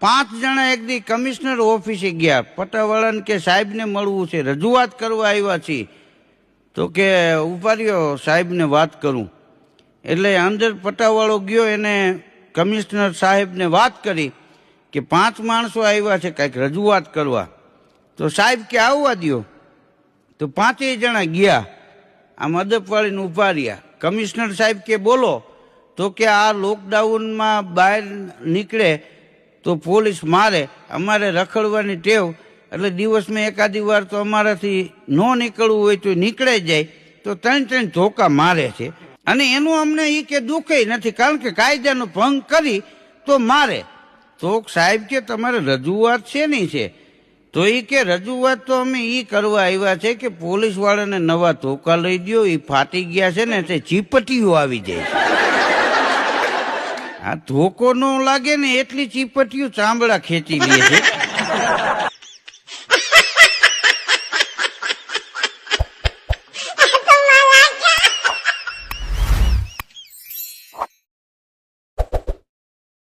5 જણા એક દી કમિશનર ઓફિસે ગયા, પટાવાળાને કે સાહેબને મળવું છે, રજૂઆત કરવા આવ્યા છીએ. તો કે ઉભા રહ્યો, સાહેબને વાત કરું. એટલે અંદર પટાવાળો ગયો, એને કમિશનર સાહેબને વાત કરી કે 5 માણસો આવ્યા છે કાંઈક રજૂઆત કરવા. તો સાહેબ કે આવવા દ્યો. તો 5 જણા ગયા, આમ અદપ વાળીને ઉભા રહ્યા. કમિશનર સાહેબ કે બોલો. તો કે આ લોકડાઉનમાં બહાર નીકળે તો પોલીસ મારે, અમારે રખડવાની ટેવ, એટલે દિવસમાં એકાદી વાર તો અમારાથી ન નીકળવું હોય તો નીકળે જાય, તો 3 ધોકા મારે છે. અને એનું અમને એ કે દુઃખે નથી, કારણ કે કાયદાનો ભંગ કરી તો મારે. તો સાહેબ કે તમારે રજૂઆત છે નહીં છે? તો એ કે રજૂઆત તો અમે એ કરવા આવ્યા છે કે પોલીસ વાળાને નવા ધોકા લઈ દો, એ ફાટી ગયા છે ને તે ચીપટીઓ આવી જાય છે. આ ધોકો ન લાગે ને એટલી ચીપટીઓ ચામડા ખેંચી લે છે.